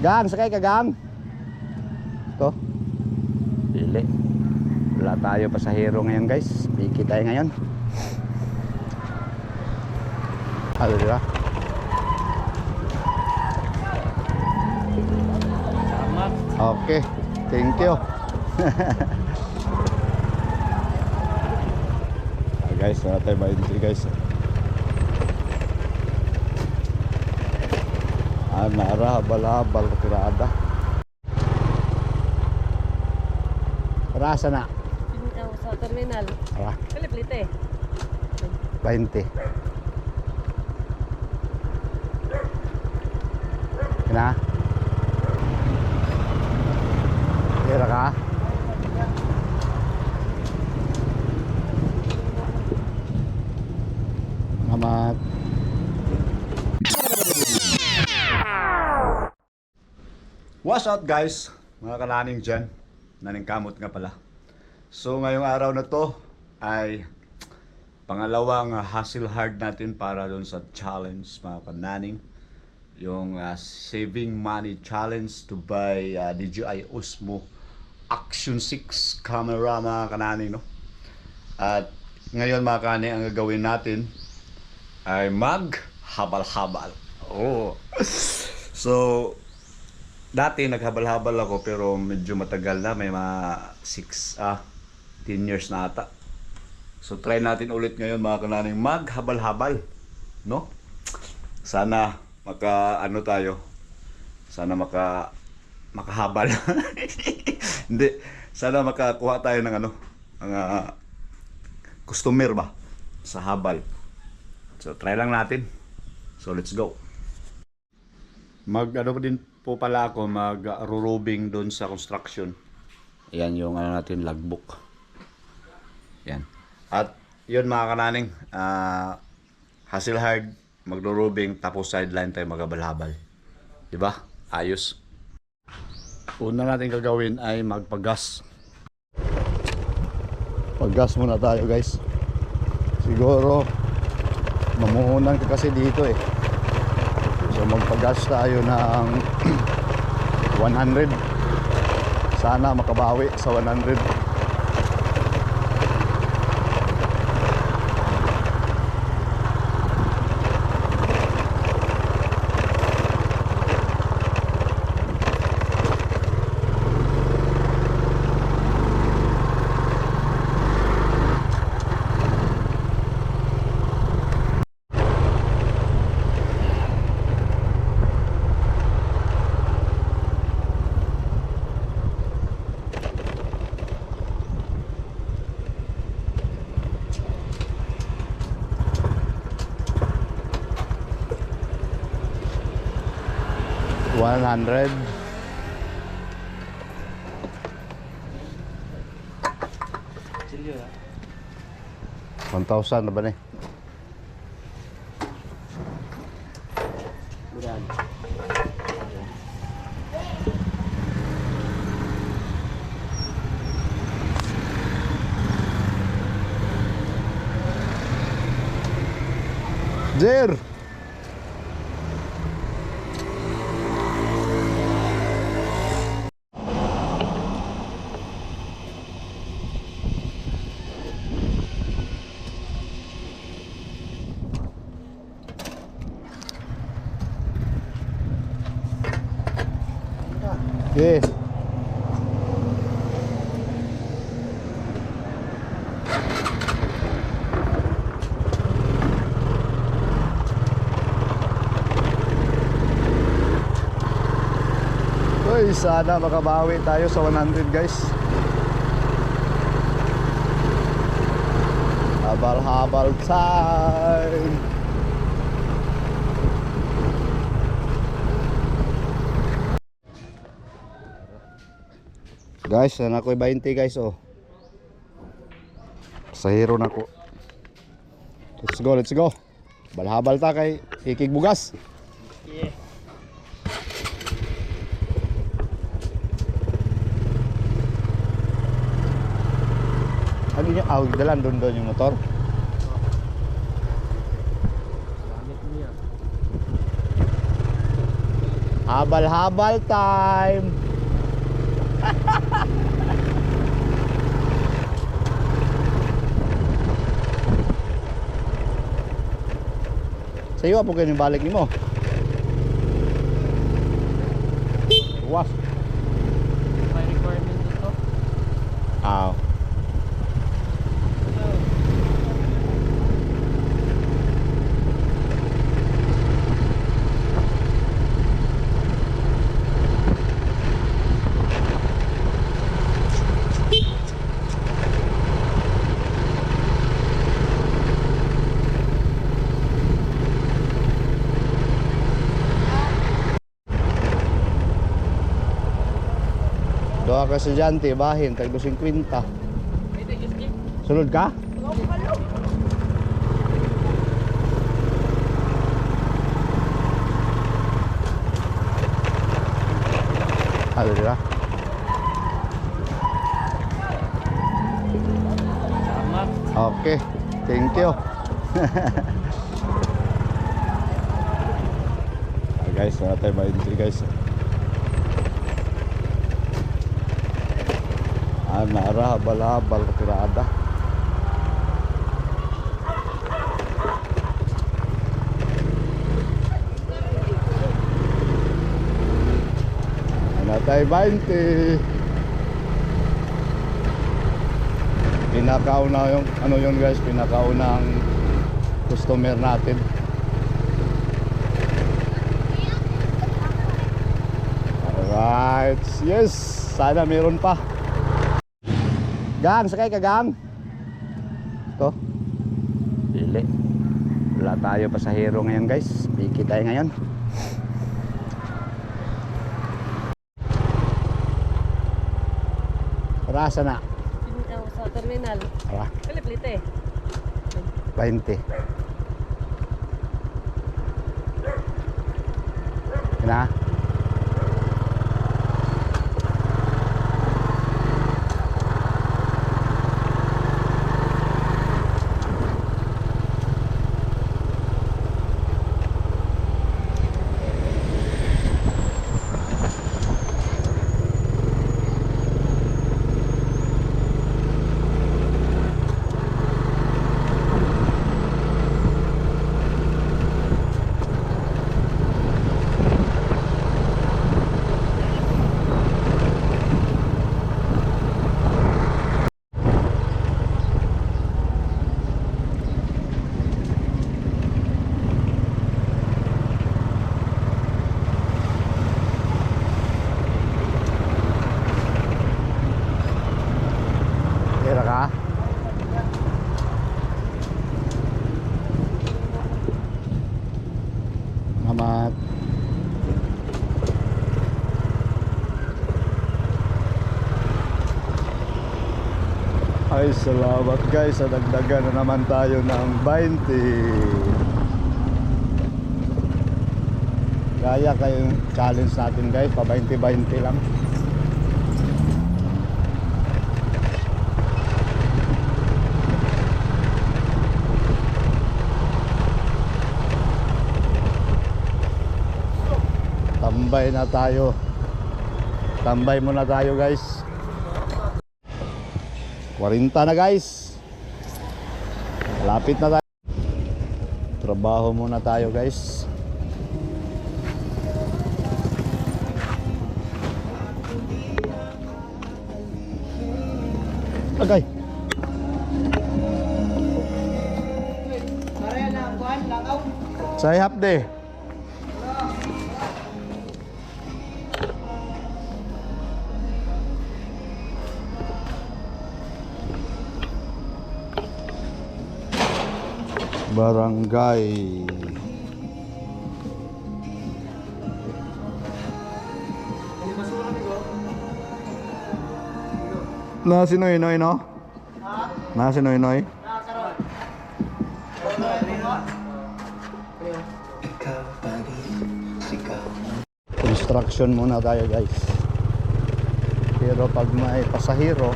Gang, sakay ka gang. Ito. Pili. Wala tayo pasahero ngayon guys. Piki tayo ngayon. Ano diba? Salamat. Okay. Thank you. Guys, wala tayo ba entry guys. Nara, habal-habal, tirada. Rasa na? Sa terminal. Pilip-lite. 20. Kena? Kira ka? Selamat. What's up guys? Mga kananing dyan. Naningkamot nga pala. So ngayong araw na to ay pangalawang hustle hard natin para doon sa challenge mga kananing. Yung saving money challenge to buy DJI Osmo Action 6 camera mga kananing, no? At ngayon mga kananing ang gagawin natin ay mag-habal-habal. Oh. So dati naghabal-habal ako pero medyo matagal na, may mga 10 years na ata. So try natin ulit ngayon mga kananing maghabal-habal, no? Sana ano tayo. Sana makahabal. Hindi, sana makakuha tayo ng customer ba sa habal. So try lang natin. So let's go. Din po pala ako mag-rurubing doon sa construction. Ayan yung natin logbook. Yan. At yun mga kananing, hustle hard, mag-rurubing, tapos sideline tayo mag-habal-habal. Diba? Ayos. Una natin gagawin ay magpagas. Paggas muna tayo guys. Siguro mamuhunan ka kasi dito eh. So magpagas tayo ng 100. Sana makabawi sa 100. $100. $1,000 na ba ni? Jer! Okay. Uy, sana makabawi tayo sa 100 guys. Habal-habal time. Guys, na ako'y 20 guys oh. Sa hero na ko. Let's go, let's go. Balhabal ta kay ikig bugas. Yeah. Ano nyo? Dalan doon yung motor. Gamit niya. Habal-habal time. Sa iyo po kayo yung balik nimo. Was. May requirement dito. Aw. Doa ka estudyante, bahin, tag 50. Sulod ka? Ano dira? Salamat. Okay, thank you. Guys, wala tayo ba entry guys? Nara, habal-habal tirada. Tayo 20. Pinakauna yung ano yun guys, pinakauna ang customer natin. Alright, yes, sana meron pa. Gang, sakay ka gang. Ito. Dili. Wala tayo pasahero ngayon guys. Piki tayo ngayon. Rasa na. Sa terminal. Tara, Kaliplite. 20. Na. Kira ka? Salamat. Ay, salamat guys. Sa dagdagan na naman tayo ng 20. Kaya kayong challenge natin guys. Pa 20-20 lang. Tambay na tayo. Tambay muna tayo guys. 40 na guys. Lapit na tayo. Trabaho muna tayo guys. Agay. Say half day. Barangay. Na si Noy Noy no? Na si Noy Noy. Construction muna tayo guys. Pero pag may pasahero,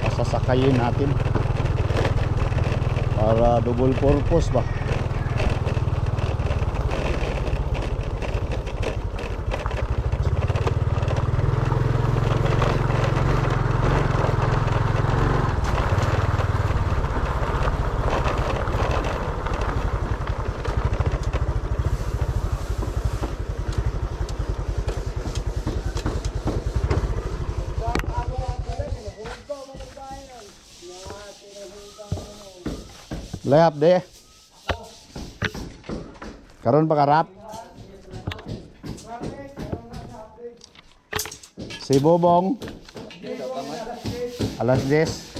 pasasakayin natin para double purpose ba. Layap de. Karon pa karap. Si Bobong. Alas 10.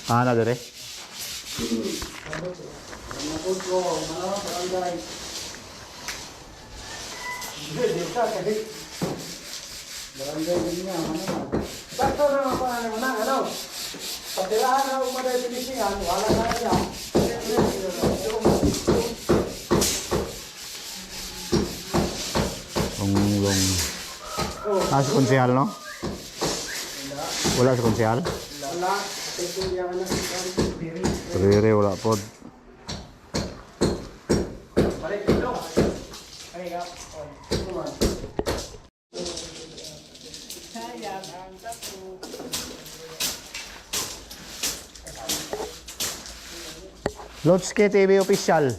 Ana dire. Long. Ah, si konsehal, no? Wala si konsehal? Rere, wala po. Lotske TV official.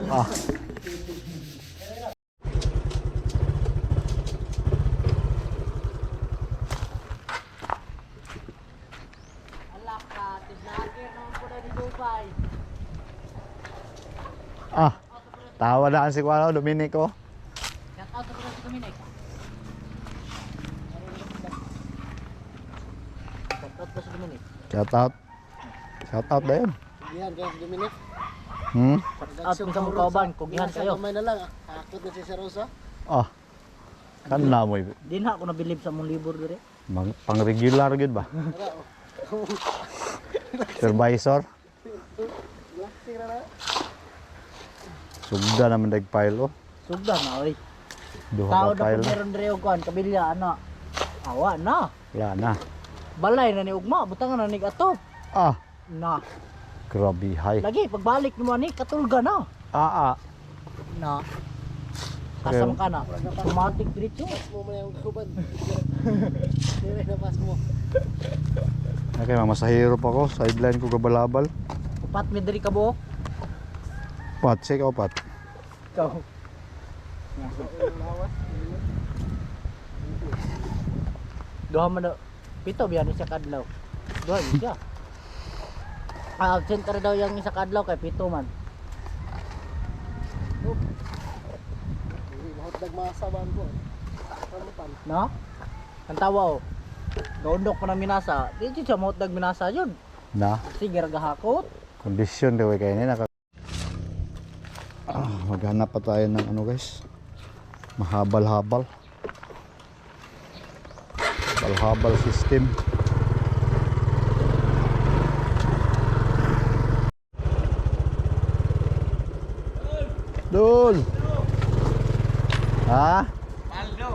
Ah. Alak ka, tislagir naman po na di Dubai. Ah. Tawa na si Kuya Dominico. Shout out po na si Dominic. Shout out po si Dominic. Shout out. Shout out na yun. Yan kay Dominic. At kung sa mga kauban, kugihan kayo. Kamay na lang. Akit na si Sir Rosa. Ah. Kan na mo. Di na ako nabilib sa mong libur dire. Pang regular gud ba? Supervisor. Sugda naman nagpile oh. Sugda na oy. Duha Tao ka na pile. po meron dire og kuan kabilya ana. Awa na. Wala na. Balay na ni ugma, butangan na ni atop. Ah. Na. Grabe hay. Lagi pagbalik mo ni katulga na. Ah. Na. Kasam ka na. Automatic diretso. Mo man yung kuban. Dire na pas mo. Okay, mamasahiro pa ko. Sideline ko gabalabal. Upat mi diri ka buok. Pat, check out pat. Ikaw. Duha man daw. Pito biyan siya kadlaw. Duha yun siya. Absent ka daw yung isa kadlaw kay pito man. Mahot nagmasaban ko. Kamutan. No? Ang tawa oh. Gaundok pa na minasa. Di siya mo minasa yun. Na, Sige ragahakot. kondisyon daw kay ni naka. Ah, maghanap pa tayo ng ano guys. Mahabal-habal. Habal system. Dul. Ha? Paldo.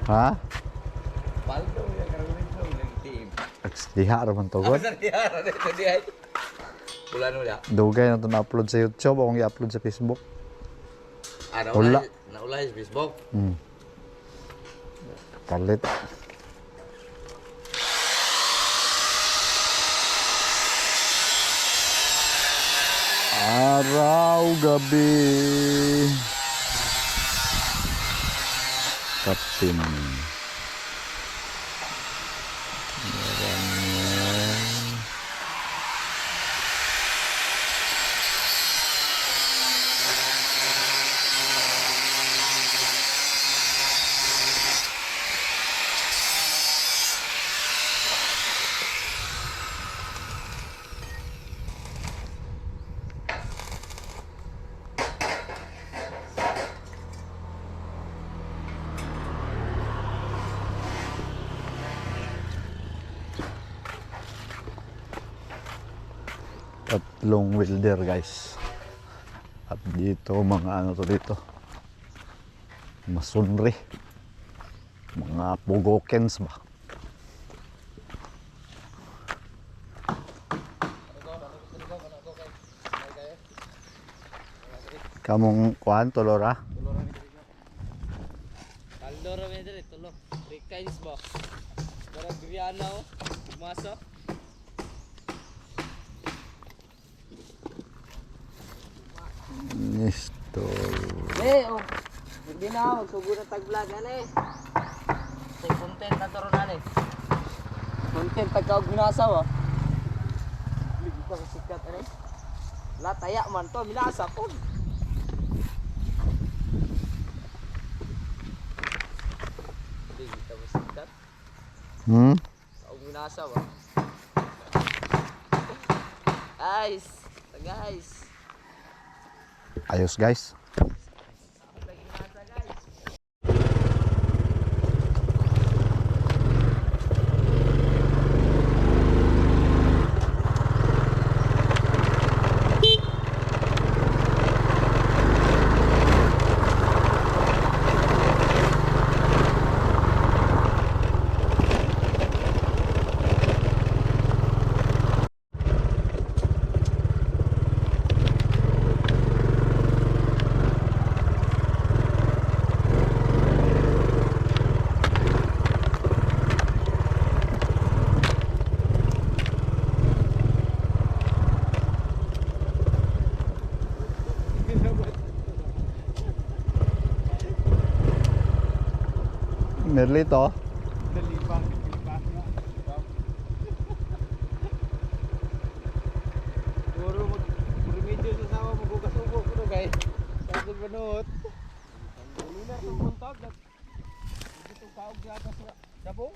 Ha? Paldo yang karawin ko ilang team. Diha raman to god. Diara dito di ay. Bulan mo ya. Dugay na to na-upload sa YouTube o kung i-upload sa Facebook. Ada Wala. Naulay sa Facebook. Kalit. Araw gabi. Kapin. Tatlong welder guys. At dito mga ano to dito. Masunri. Mga pugokens ba. Kamong kuan tolora. Paldo ra medre tulo. Rikains ba. Para Griana oh. Masa. na, magsugo na tag-vlog, ane. Say content na to ron ani. Content tagkaog minasaw, ah. Ligi ka sikat, ane. Lataya man to, minasa po. Ligi ka sikat. Kaog minasaw, ah. Guys, guys. Ayos guys. Merlito. Puro mag-remedyo sa sama, magugasubo ko na guys. Sabi banot. Dali na itong buntag. Dito kaog yata sa dabo.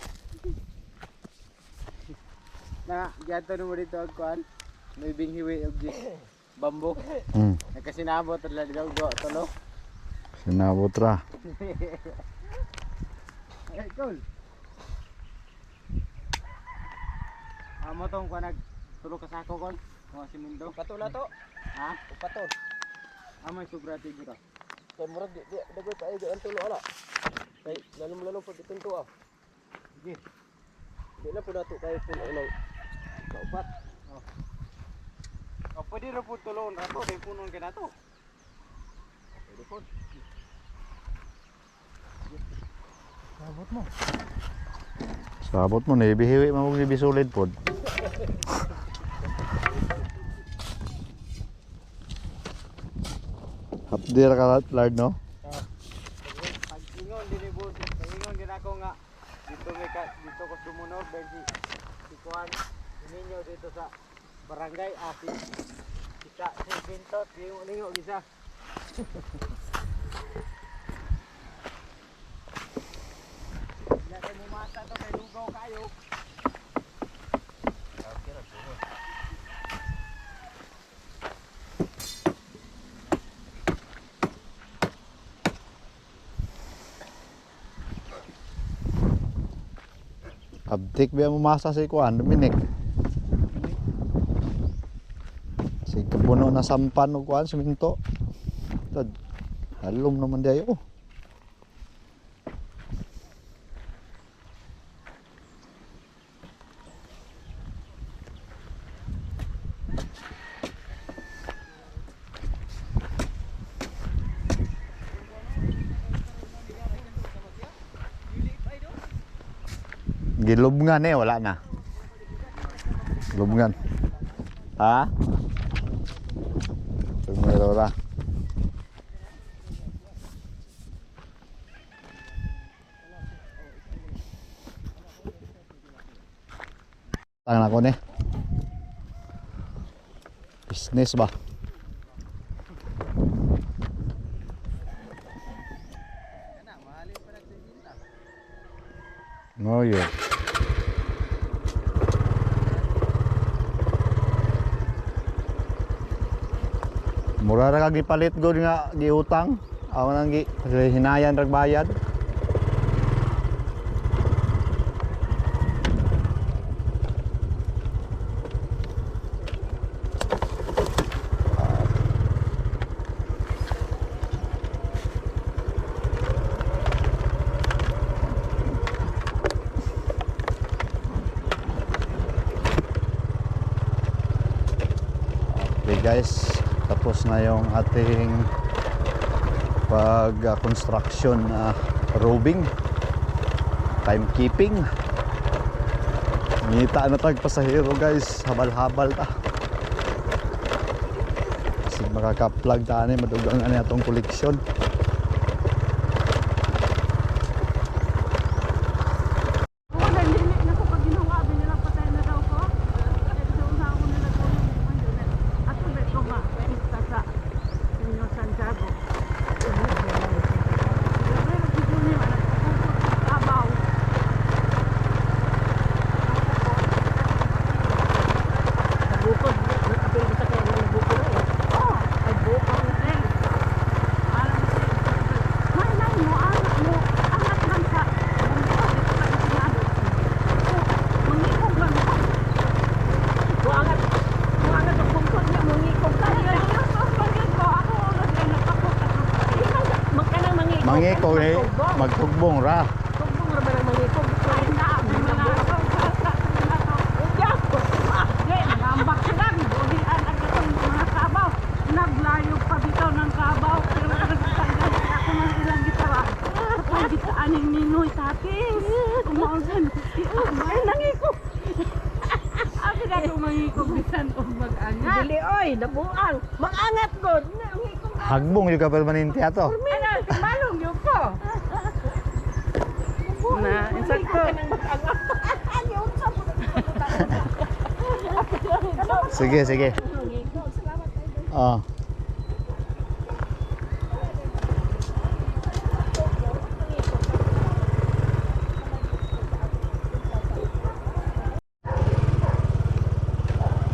Na, gato naman dito ang kuhan. May binghiwi of this bamboo. Nagkasinabot talaga daw do tolo. Sinabot ra. Ay, cool. Amo tong kuhan nagtulo ka sako kon. Mga simundo. Patula to. Ha? Upatol. Amay sobra tigura. Kay murag di dagoy pa ay ang tulo ala. Kay lalom pag itong tuwa. Sige. Di na po nato kay puno lang. Kaupat. Oh. Oh, pwede rin po tulungan na to. Kaya punon ka na to. Pwede po. Sabot mo na ibihiwi mo ni bisulid pod. Hapdir ka lard no? Pag-ingon din po. Pag-ingon din ako nga. Dito ko sumunog. Dahil si Kuhan. Ninyo dito sa barangay. Si Pintot. Lingo isa. Hindi natin mumasa to kay lugaw kayo. Abtik biya mo masa si Kuan Dominic. Si kapuno na sampan og Kuan siminto. Tad halom naman dayo. Gilubngan wala na. Lubngan. Ha? Tumero ra. Tangan ako ni. Business ba? Oh yeah. Mura ra kag gipalit gud nga giutang. Aw nang hinayan rag bayad. Okay guys, tapos na yung ating pag-construction roving, timekeeping. Ngita na tag pasahero guys, habal-habal ta. Kasi makaka-plug ta ni madugang ani atong koleksyon. Mangikog eh, magtugbong ra. Tugbong ra ba nang mangikog? Ay na, nagambak sila, bibuhian ang itong mga kabaw. Naglayo pa bitaw ng kabaw, pero nagtanggal ako ng ilang gitara. Kapag gitaan ng Ninoy Tatis, kumausan, ay nangikog. Abi na itong mangikog bisan o mag-angat. Dili oy, nabuang. Mag-angat god. Nangikog. Hagbong yung permanente ato. Ano, timalong yun ko. Na, insakto. Sige, sige. Ah.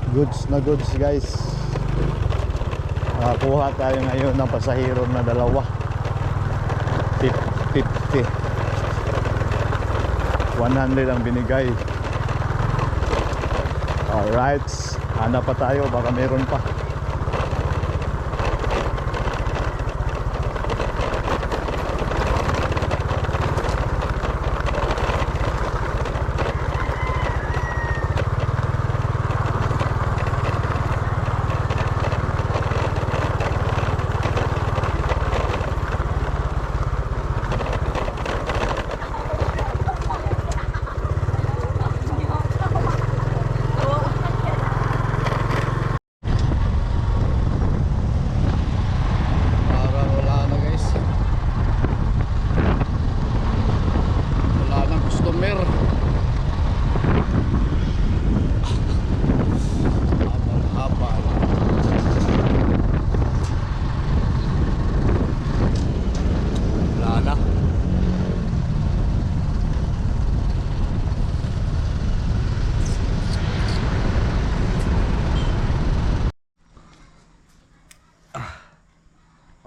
Goods na goods guys. Nakakuha tayo ngayon ng pasahero na dalawa. 50. 100 ang binigay. Alright, hanap pa tayo, baka meron pa. Parang wala na guys. Wala nang customer. Habal-habal. Wala na.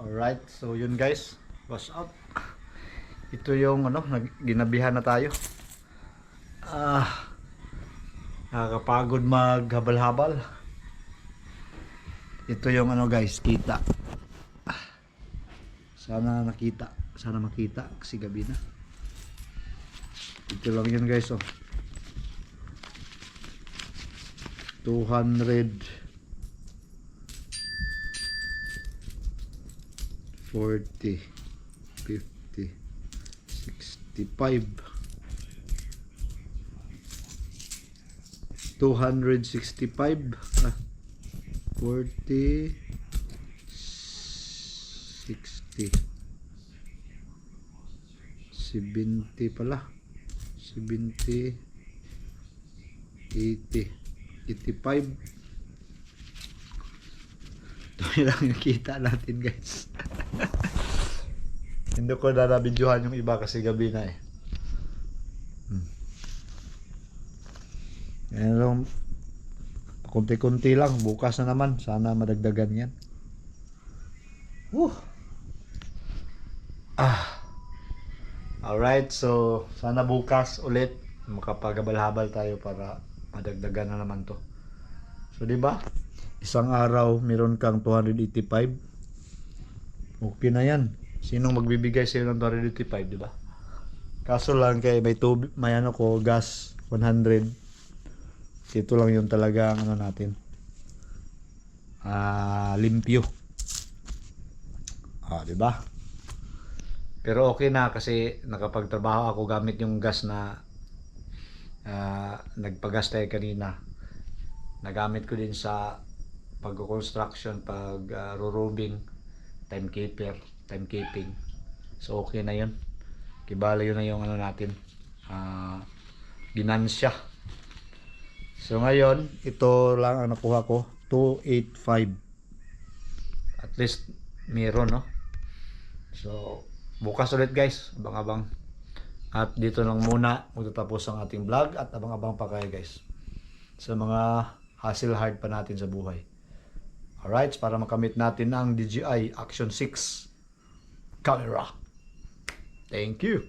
Alright, so yun guys, what's up? Ito yung ginabihan na tayo. Nakakapagod maghabal-habal. Ito yung guys, kita. Sana nakita, sana makita kasi gabi na. Ito lang yun guys, 200 40 50 65 265 40 60 70 pala 70 80 85. Ito lang yung kita natin guys. Hindi ko na nabidyohan yung iba kasi gabi na eh. Yan lang, kunti-kunti lang, bukas na naman, sana madagdagan yan. Alright, so sana bukas ulit makapaghabal-habal tayo para madagdagan na naman to. So di ba? Isang araw meron kang 285. Okay na yan. Sinong magbibigay sa'yo ng 285, di ba? Kaso lang kay may tubig, may ko gas 100. Ito lang yung talaga ang natin. Limpyo. Di ba? Pero okay na kasi nakapagtrabaho ako gamit yung gas na nagpagas tayo kanina. Nagamit ko din sa pag-construction, pag-rurubing, timekeeping. So okay na yun. Kibala yun na yung natin. Ginansya. So ngayon, ito lang ang nakuha ko. 285. At least meron, no? So bukas ulit guys, abang-abang. At dito lang muna magtatapos ang ating vlog at abang-abang pa kayo guys sa mga hustle hard pa natin sa buhay. Alright, para makamit natin ang DJI Action 6 camera. Thank you.